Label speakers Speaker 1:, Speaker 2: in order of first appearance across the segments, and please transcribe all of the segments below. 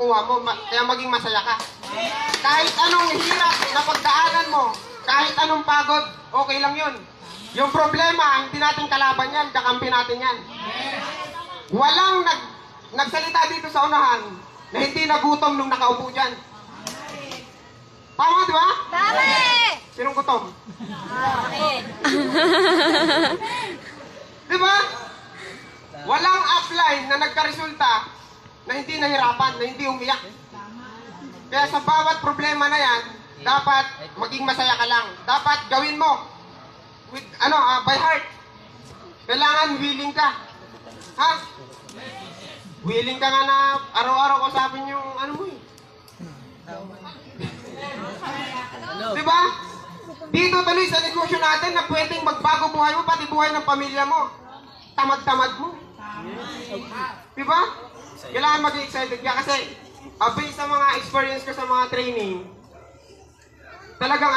Speaker 1: makukuha mo, kaya maging masaya ka. Kahit anong hirap na pagdaanan mo, kahit anong pagod, okay lang yun. Yung problema, hindi natin kalaban yan, kakampi natin yan. Walang nagsalita dito sa unahan na hindi nagutom nung nakaupo dyan. Tama, di ba?
Speaker 2: Tama!
Speaker 1: Sinong gutom? Di ba? Walang upline na nagkaresulta na hindi nahirapan, na hindi umiyak. Kaya sa bawat problema na yan, dapat maging masaya ka lang. Dapat gawin mo with, by heart. Kailangan willing ka. Ha? Willing ka nga na araw-araw kausapin yung mo eh. Diba? Dito tuloy sa negosyo natin na pwedeng magbago buhay mo, pati buhay ng pamilya mo. Tamad-tamad mo. Diba? Kailangan maging excited ka kasi based sa mga experience ko sa mga training, talagang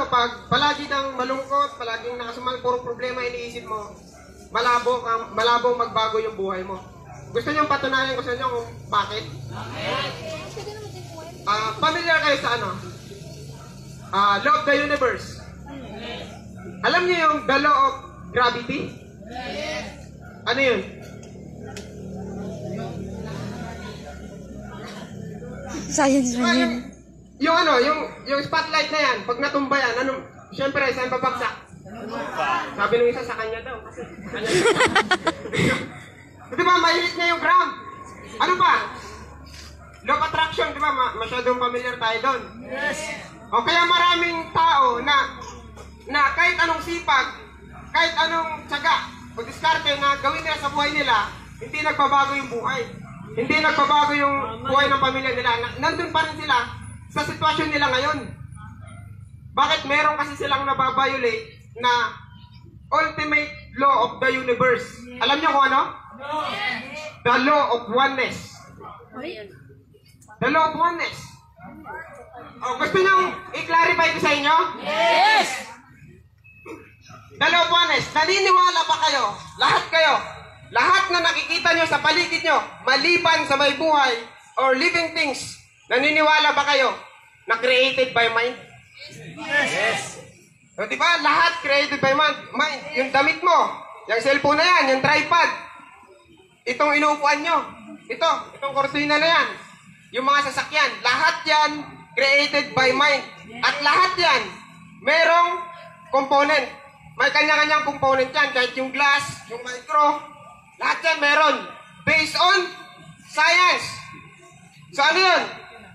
Speaker 1: pag palagi kang malungkot, palaging nakasumal, puro problema iniisip mo, malabo magbago yung buhay mo. Gusto niyong patunayan ko sa inyo kung bakit? Familiar kayo sa law of the universe. Alam niyo yung the law of gravity? Ano yun?
Speaker 2: Science na yun.
Speaker 1: Yung spotlight na yan, pag natumba yan, syempre, saan babagsak? Sabi nung isa sa kanya daw. Kasi, di ba, mahilit niya yung gram. Ano pa? Law of attraction, di ba? Masyadong familiar tayo doon. Yes. O kaya maraming tao na kahit anong sipag, kahit anong tsaga, o diskarte na gawin nila sa buhay nila, hindi nagbabago yung buhay. Hindi nagbabago yung buhay ng pamilya nila. Nandun pa rin sila sa sitwasyon nila ngayon. Bakit meron kasi silang nababiolate na ultimate law of the universe? Alam niyo kung ano? The law of oneness. The law of oneness. Gusto niyo i-clarify ko sa inyo? Yes! The law of oneness. Naniniwala ba kayo? Lahat kayo? Lahat na nakikita nyo sa paligid nyo, maliban sa may buhay or living things, naniniwala ba kayo na created by mind? Yes. So, di ba? Lahat created by mind. Yung damit mo, yung cellphone na yan, yung tripod, itong inuupuan nyo, itong kortina na yan, yung mga sasakyan, lahat yan created by mind. At lahat yan, merong component. May kanya-kanyang component yan, kahit yung glass, yung micro, lahat yan meron. Based on science. So ano yun?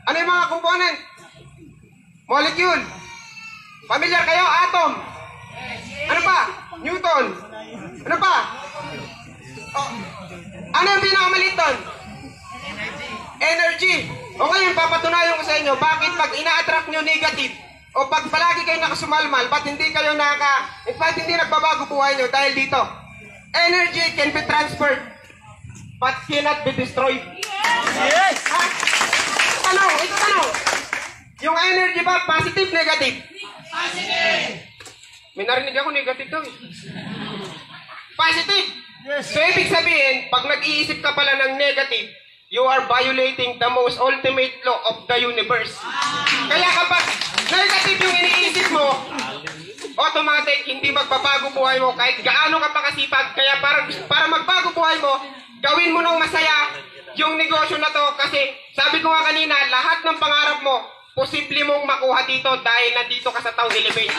Speaker 1: Ano yung mga component? Molecule. Familiar kayo? Atom. Ano pa? Newton. Ano pa? Ano yung pinakamaliit doon? Energy. O ngayon, papatunayan ko sa inyo, bakit pag ina-attract nyo negative, o pag palagi kayo nakasumalmal, ba't hindi kayo ba't hindi nagbabago buhay nyo dahil dito? Energy can be transferred, but cannot be destroyed. Yes! Ito tanong. Yung energy ba, positive, negative? Positive! May narinig ako, negative daw. Positive! Yes. So, ibig sabihin, pag nag-iisip ka pala ng negative, you are violating the most ultimate law of the universe. Kaya kapag negative yung iniisip mo, automatic, hindi magbabago buhay mo kahit gaano ka pakasipag. Kaya para magbago buhay mo, gawin mo ng masaya yung negosyo na to. Kasi sabi ko nga kanina, lahat ng pangarap mo, posible mong makuha dito dahil nandito ka sa Tao Elevate.